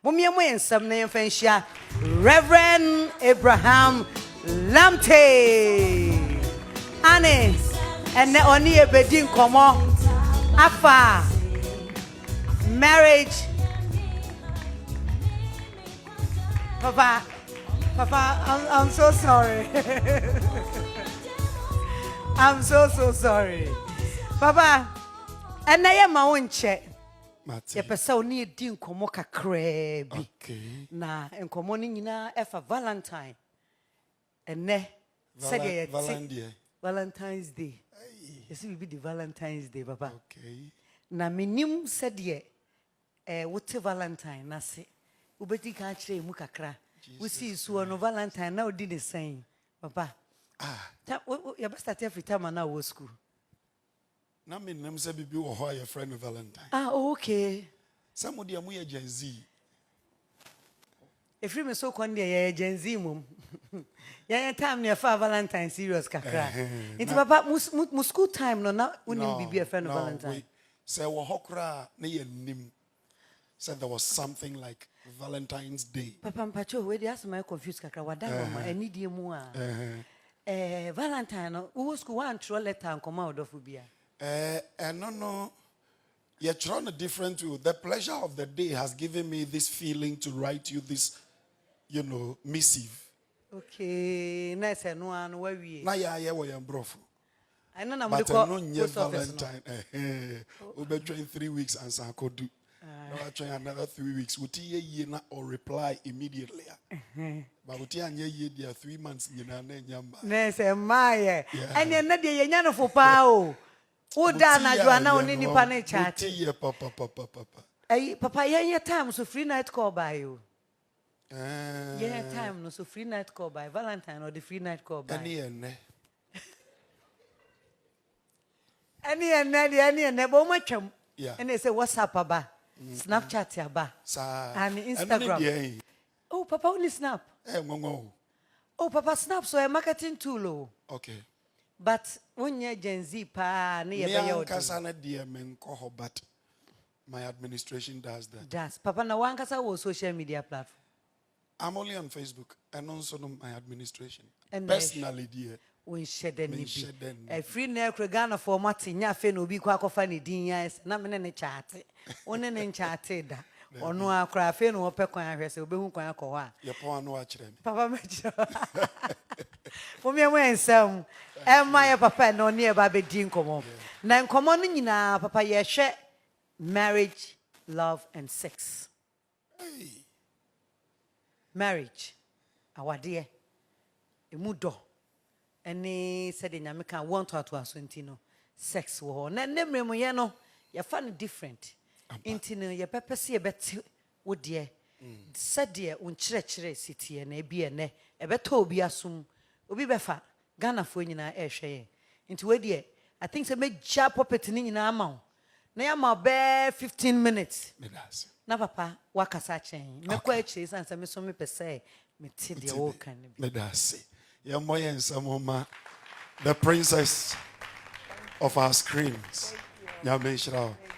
Mumia Win, some name Fenshia, Reverend Abraham Lamte. Annie, and the only a bedin komo afa marriage. Papa, I'm so sorry. I'm so sorry. Papa, and I am my own check. Your person need din komo kakra bi. Na enkomo ni nyina efa Valentine. And ne said Valentine's Day. Yes, it will be the Valentine's Day, Papa. Okay. Na minim said ye what Valentine na se. Ubeti ka chire mu kakra. We see so no Valentine now did the same, Papa. You best start every time I was school. Na me nam say bibi wo ho your friend Valentine. Okay. Somebody am we Gen Z. If you me so kon dey Gen Z mum. Ya time near for Valentine serious kakra. It's Papa mu school time no na unim bibi a friend of Valentine. Say wo hokra na ye nim. Said there was something like Valentine's Day. Papa mpacho we dey ask my confused kakra wada mama eni die mu a. Valentine no wo school one throw letter and come out of bia. No. You're trying to different you. The pleasure of the day has given me this feeling to write you this, missive. Okay, nice and one where we. Na ya we brofu. I know I'm but the no Valentine. We'll train 3 weeks and so I could do. I'll train another 3 weeks. Would ye na or reply immediately? But would ye 3 months in a name? Yes, my. And you're not the yana for power. Who done as you are now in the panic chat? Papa, yeah, time so free night call by you. Yeah, time no so free night call by Valentine or the free night call by. Any and but much. And they say WhatsApp aba, Snapchat aba, and Instagram. Oh, Papa only Snap. Oh, Papa Snap so a marketing tool. Okay. But when you're Gen Z, but my administration does that. Does Papa Nawankasa was social media platform? I'm only on Facebook and also on my administration. And personally, dear. When shed a free neck regana for Martin, ya fen will be quite funny, yes, not in chat. One in chatted. Or no, cry fen or pecoin, so be who can call. Your pawn watch them. Papa, for me, when some, and my papa no near Baby Dean come on. Now, come on in Papa, ye share marriage, love, and sex. Marriage, our dear, a mudo. Any said in America, want to Aswentino, sex war. Name Moyano, you find different. Intino, your pepper see a bet would dear. Said dear, un church city and a beer, a beto be assumed. Obi befa Ghana for nyina ehwe into we dey I think say me ja puppet ni nyina ma na ya ma be 15 minutes na papa wakasa chen me kwa echi san say me so me pese me ti dey wo kan bi me da say ya moye nsamoma the princess of our screens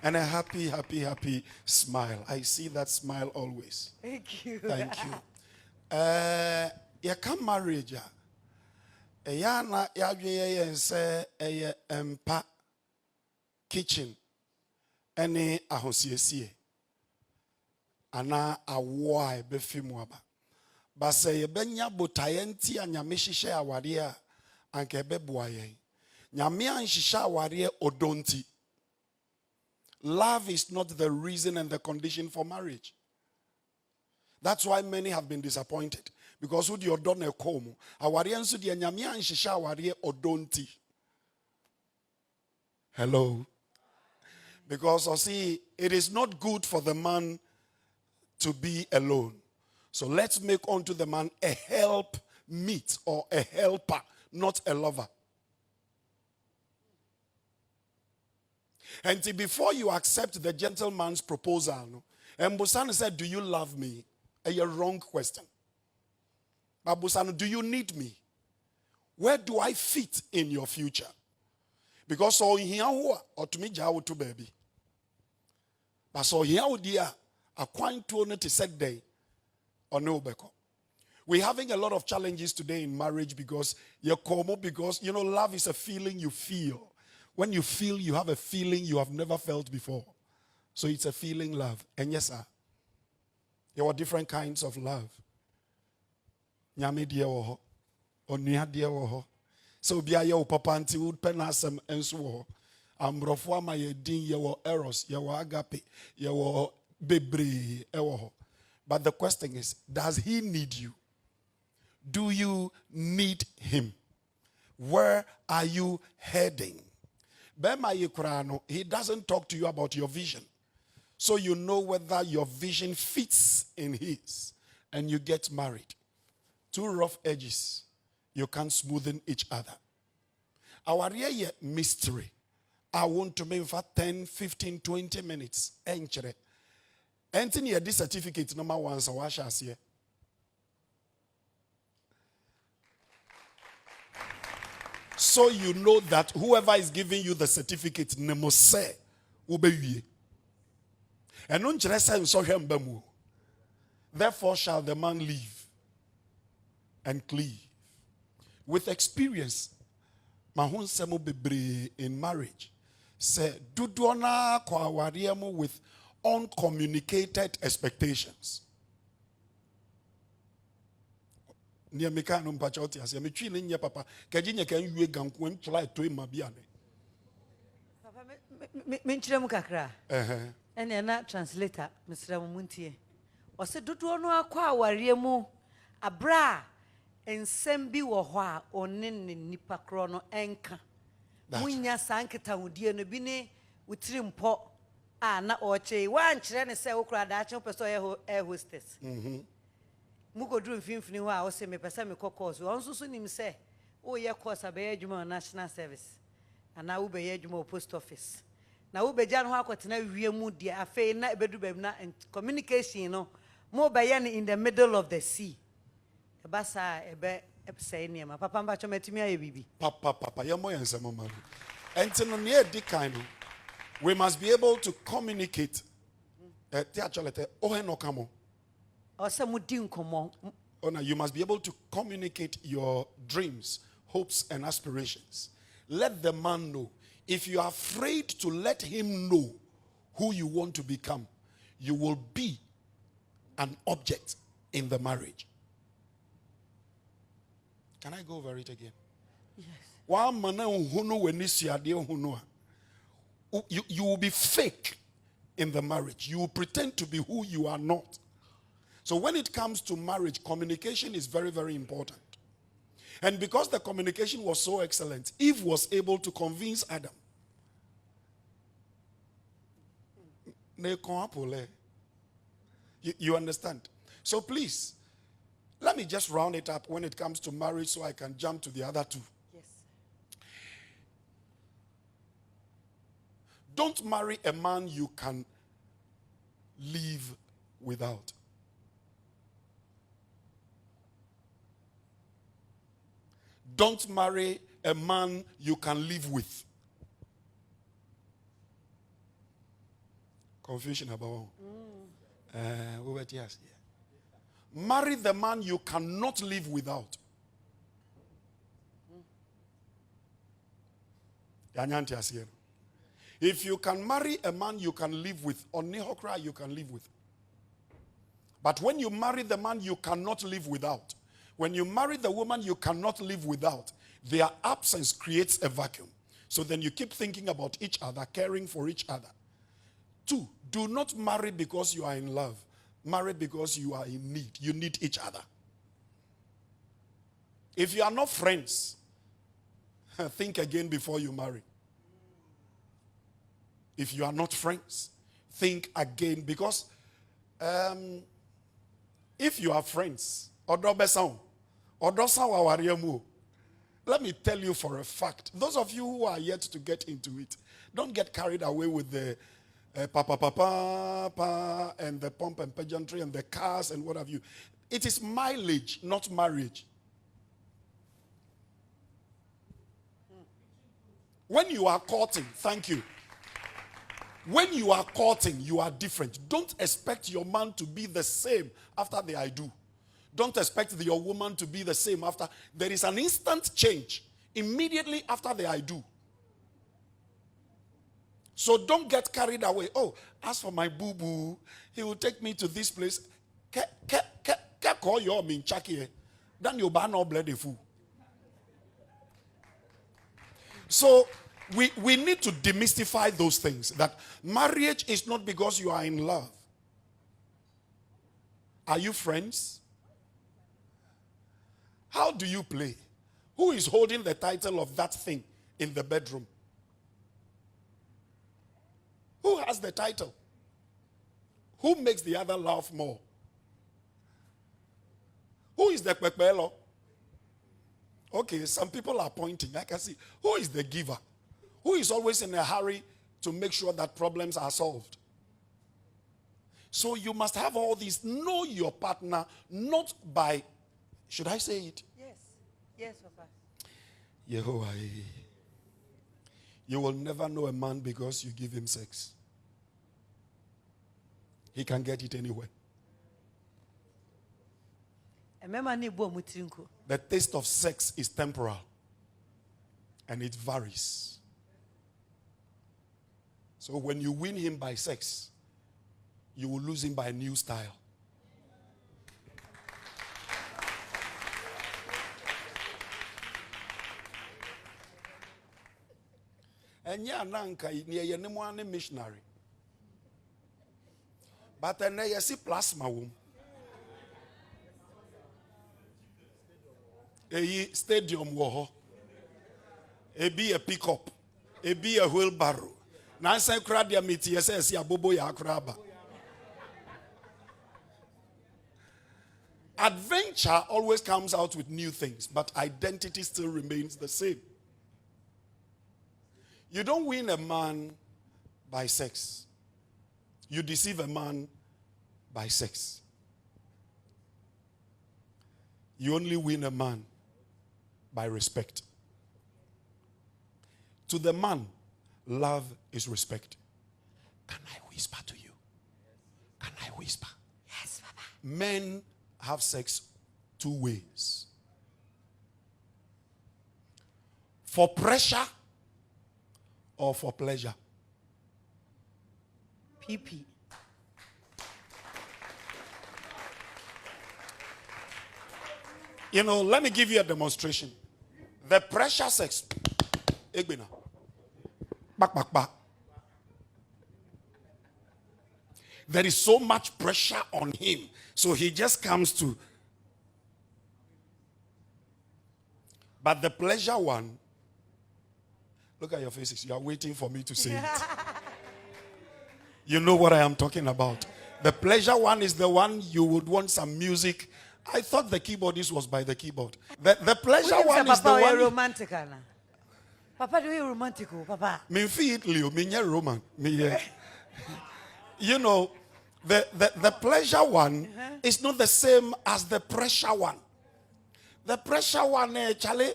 and a happy smile. I see that smile always. Thank you. You come marriage. Yana yadwe say empa kitchen any ahosiesie ana awo a befimu aba ba say ye benya botaye nti anyame hihye aware a anka beboa yen nyame anhihye aware odonti. Love is not the reason and the condition for marriage. That's why many have been disappointed. Because who do done a como? Awarian su di nyamia nshisha awarie odonti. Hello. Because see, it is not good for the man to be alone. So let's make unto the man a help meet or a helper, not a lover. And before you accept the gentleman's proposal, Mbusano said, do you love me? A wrong question. Babusano, do you need me? Where do I fit in your future? Because so here or to me jawo to baby. But so here dear akwantuo no te sɛ dɛn ɔne wobɛkɔ. We're having a lot of challenges today in marriage because love is a feeling you feel. When you feel, you have a feeling you have never felt before. So it's a feeling love. And yes, sir, there are different kinds of love. Nyame deɛ wɔ hɔ, onua deɛ wɔ hɔ. So bia yɛ wo papa nti wo pɛ n'asɛm nso wɔ hɔ. Ambrɔfo ama yɛ din yɛ wɔ eros, yɛ wɔ agape, yɛ wɔ bebree ɛwɔ hɔ. But the question is, does he need you? Do you need him? Where are you heading? Bema Yikrano, he doesn't talk to you about your vision. So you know whether your vision fits in his. And you get married. Two rough edges, you can't smoothen each other. Our real mystery, I want to make for 10, 15, 20 minutes. Anthony, this certificate number one, so I shall see. So you know that whoever is giving you the certificate, nemose ubeye. And uncheresa. Therefore shall the man live and cleave. With experience, mahun semo bebre in marriage. Say duduana kwa wariemu with uncommunicated expectations. Nia meka no mpacha oti ase me twi ne nye papa kaji nya kan yue ganko en try to ma bia ne papa me nkyerɛ mu kakra ɛna na translator mesrɛ mu muntie ɔse dodo no akɔ aware mu abra ensɛm bi wɔ hɔ a ɔne ne nipa korɔ no enka munya sanketa hodie no bi ne wutiri mpɔ a na ɔkyɛ wankyerɛ ne sɛ wokura da akye pɛ sɛ air hostess mukodru mfimfini ho a wo se me pese me course wo nso so nim se wo ye course abeye adwuma on national service ana wo beye adwuma post office na wo begya no ho akotena wiemu de afei na ebedu bab na communication no mo beye no in the middle of the sea ebasa ebe say niam papa mba chometimi aye bibi papa ye mo yansemo ma enti no ne edi kan no we must be able to communicate actually no kamo. Oh, no, you must be able to communicate your dreams, hopes, and aspirations. Let the man know. If you are afraid to let him know who you want to become, you will be an object in the marriage. Can I go over it again? Yes. You will be fake in the marriage. You will pretend to be who you are not. So when it comes to marriage, communication is very, very important. And because the communication was so excellent, Eve was able to convince Adam. You understand? So please, let me just round it up when it comes to marriage so I can jump to the other two. Yes. Don't marry a man you can live without. Don't marry a man you can live with. Confusion about marry the man you cannot live without. If you can marry a man you can live with, or Nihokra you can live with. But when you marry the man you cannot live without, when you marry the woman you cannot live without, their absence creates a vacuum. So then you keep thinking about each other, caring for each other. 2, do not marry because you are in love. Marry because you are in need. You need each other. If you are not friends, think again before you marry. If you are not friends, think again, because if you are friends, let me tell you for a fact, those of you who are yet to get into it, don't get carried away with the papa and the pomp and pageantry and the cars and what have you. It is mileage, not marriage. When you are courting, thank you. When you are courting, you are different. Don't expect your man to be the same after the I do. Don't expect your woman to be the same after. There is an instant change immediately after the I do. So don't get carried away. Oh, as for my boo-boo, he will take me to this place. Call your mean chucky. Then you ban all bloody fool. So we need to demystify those things. That marriage is not because you are in love. Are you friends? How do you play? Who is holding the title of that thing in the bedroom? Who has the title? Who makes the other laugh more? Who is the kwekbelo? Okay, some people are pointing. I can see. Who is the giver? Who is always in a hurry to make sure that problems are solved? So you must have all these. Know your partner, not by, should I say it? Yes. Yes, Papa. Yehovah. You will never know a man because you give him sex. He can get it anywhere. The taste of sex is temporal and it varies. So when you win him by sex, you will lose him by a new style. And yeah, nanka ye missionary. But then you see plasma womb. A stadium wo. A be a pickup. A be a wheelbarrow. Nansa kradia miti yes ya bobo ya kraba. Adventure always comes out with new things, but identity still remains the same. You don't win a man by sex. You deceive a man by sex. You only win a man by respect. To the man, love is respect. Can I whisper to you? Can I whisper? Yes, Papa. Men have sex two ways. For pressure or for pleasure. PP. You know, let me give you a demonstration. The pressure sex. Egbina. Back, back, back. There is so much pressure on him. So he just comes to. But the pleasure one, look at your faces. You are waiting for me to say it. You know what I am talking about. The pleasure one is the one you would want some music. I thought the keyboardist was by the keyboard. The pleasure one is the one. Papa, romantic, Anna. Papa, do you romantic, Papa? Me fit Leo, me roman. You know, the pleasure one is not the same as the pressure one. The pressure one, Charlie.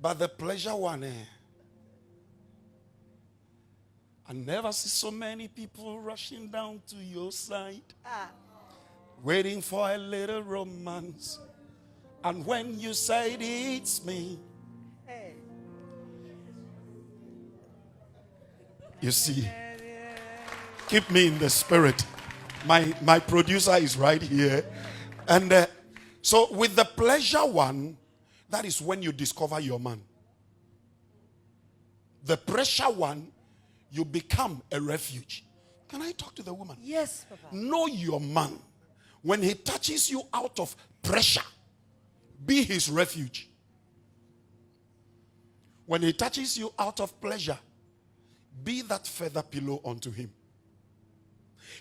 But the pleasure one, I never see so many people rushing down to your side, waiting for a little romance. And when you say it's me, you see, keep me in the spirit. My producer is right here. And so with the pleasure one, that is when you discover your man. The pressure one, you become a refuge. Can I talk to the woman? Yes, Papa. Know your man. When he touches you out of pressure, be his refuge. When he touches you out of pleasure, be that feather pillow unto him.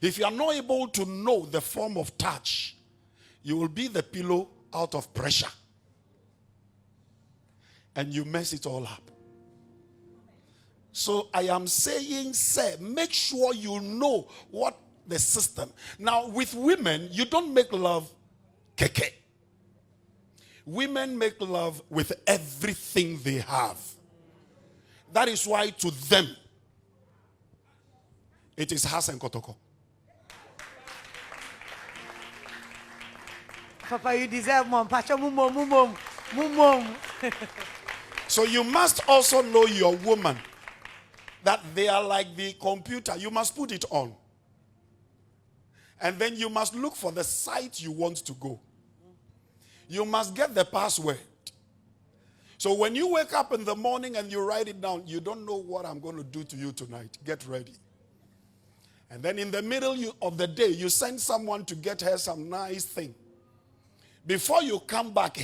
If you are not able to know the form of touch, you will be the pillow out of pressure. And you mess it all up. So I am saying, sir, make sure you know what the system. Now, with women, you don't make love keke. Women make love with everything they have. That is why to them, it is has and kotoko. Papa, you deserve more. Pacha mumom. So you must also know your woman, that they are like the computer. You must put it on. And then you must look for the site you want to go. You must get the password. So when you wake up in the morning and you write it down, you don't know what I'm going to do to you tonight. Get ready. And then in the middle of the day, you send someone to get her some nice thing. Before you come back,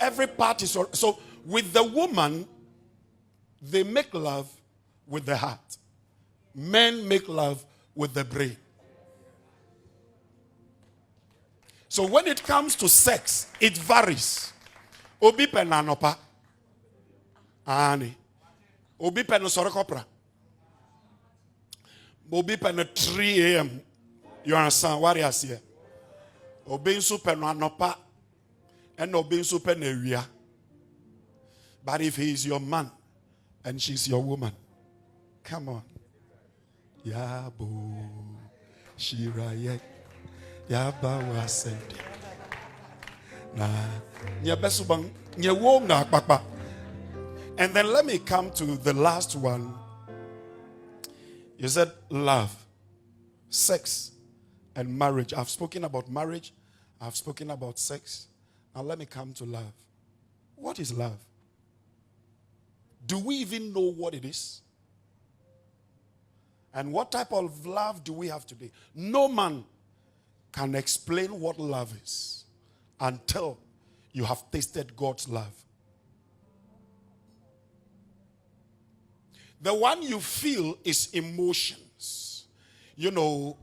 every part is... So with the woman, they make love with the heart. Men make love with the brain. So when it comes to sex, it varies. Obi penanopa. Ani. Obi penosorekopra. Obi pen 3 a.m. You understand what I say? Obi nsu penanopa. And obi nsu penewia. But if he is your man and she's your woman, come on. Yabo Shirayek. Yaba wasend. Na nyabesubang nyewom na papa. And then let me come to the last one. You said love, sex, and marriage. I've spoken about marriage. I've spoken about sex. Now let me come to love. What is love? Do we even know what it is? And what type of love do we have today? No man can explain what love is until you have tasted God's love. The one you feel is emotions. You know,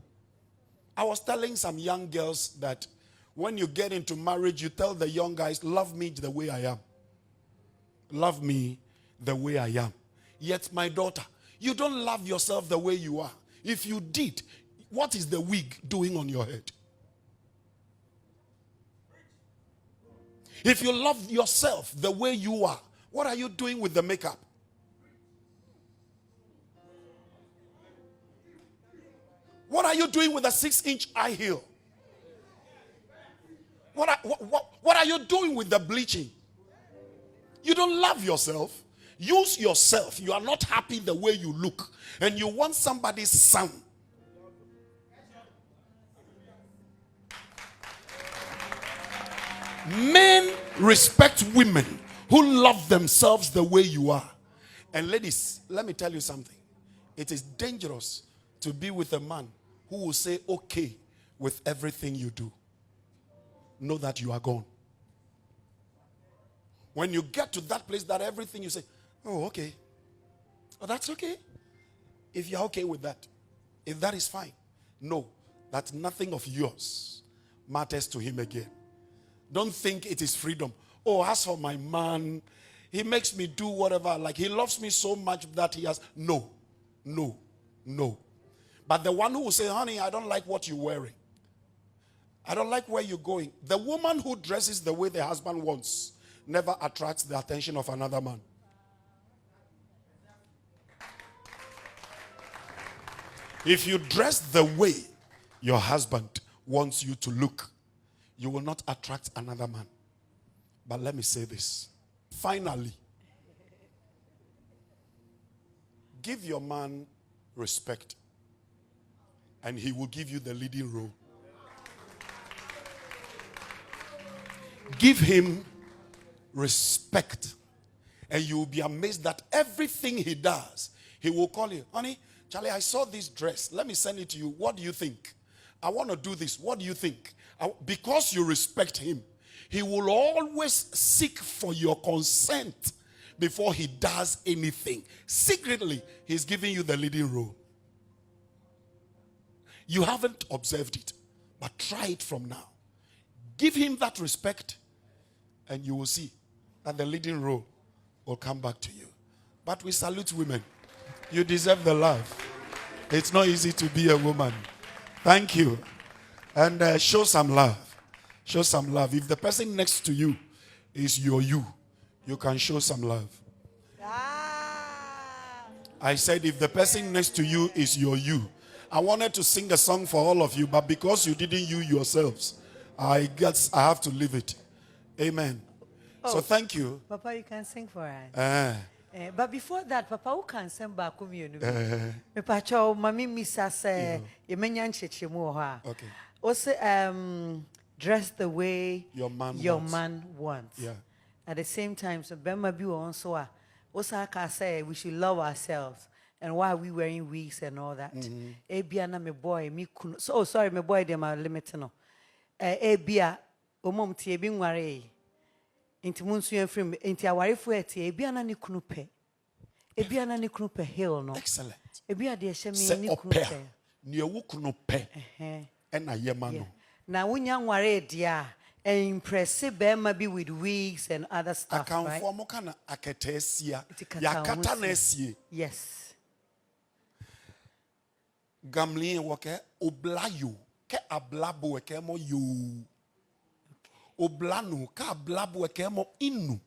I was telling some young girls that when you get into marriage, you tell the young guys, love me the way I am. Love me the way I am. Yet, my daughter, you don't love yourself the way you are. If you did, what is the wig doing on your head? If you love yourself the way you are, what are you doing with the makeup? What are you doing with a 6-inch high heel? What are you doing with the bleaching? You don't love yourself. Use yourself. You are not happy the way you look. And you want somebody's son. Men respect women who love themselves the way you are. And ladies, let me tell you something. It is dangerous to be with a man who will say okay with everything you do. Know that you are gone. When you get to that place that everything you say, oh, okay. Oh, that's okay. If you're okay with that. If that is fine. Know that nothing of yours matters to him again. Don't think it is freedom. Oh, as for my man, he makes me do whatever. Like he loves me so much that he has. No. No. No. But the one who will say, honey, I don't like what you're wearing. I don't like where you're going. The woman who dresses the way the husband wants never attracts the attention of another man. If you dress the way your husband wants you to look, you will not attract another man. But let me say this. Finally, give your man respect, and he will give you the leading role. Give him respect, and you will be amazed that everything he does, he will call you, honey, Charlie, I saw this dress. Let me send it to you. What do you think? I want to do this. What do you think? Because you respect him, he will always seek for your consent before he does anything. Secretly, he's giving you the leading role. You haven't observed it, but try it from now. Give him that respect, and you will see that the leading role will come back to you. But we salute women. You deserve the love. It's not easy to be a woman. Thank you. And show some love. Show some love. If the person next to you is your you can show some love. I said, if the person next to you is your you. I wanted to sing a song for all of you, but because you didn't you yourselves, I have to leave it. Amen. So thank you. Papa, you can sing for us. But before that, Papa, who can sing back with you? Papa, Mami Misa say, you menyan chichimu ha. Okay. Also, dress the way your man wants. Yeah. At the same time, so Bema be also Osaka say we should love ourselves. And why we wearing wigs and all that. Ebiana me boy, me kuno. So oh, sorry, my boy, they are limited no. Ebia, omom tie bi nware. Inti munsu en frame, inti aware fu eti ebiana ni kunu pe. Ebiana ni kunu pe hill no. Excellent. Ebia de hye me ni kunu pe. Ni ewu kunu pe. Na yema no. Na wunya nware dia. Impressive Bema be with wigs and other stuff. Right? Yes. Gamli wake oblayo ke ablabo ke mo yo. Oblano ka ablabo ke mo inu.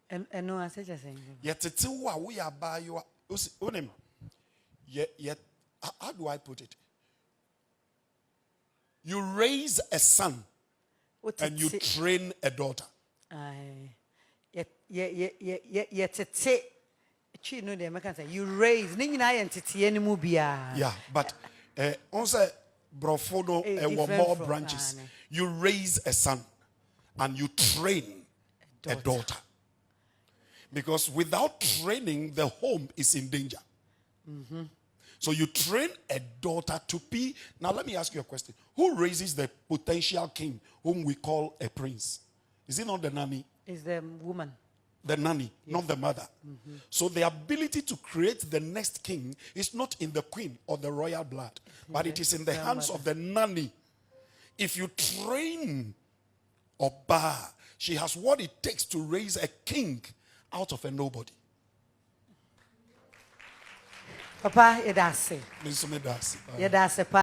And no I said just saying. Yetete wa wo ya ba yo onim. Yet how do I put it? You raise a son and you train a daughter. You raise. Yeah, but also, brofono more branches. You raise a son and you train a daughter. Because without training, the home is in danger. So you train a daughter to be. Now let me ask you a question. Who raises the potential king whom we call a prince? Is it not the nanny? It's the woman. The nanny, not the mother. So the ability to create the next king is not in the queen or the royal blood, but it is in the hands of the nanny. If you train Oba, she has what it takes to raise a king out of a nobody. Papa, it does. It does. It does.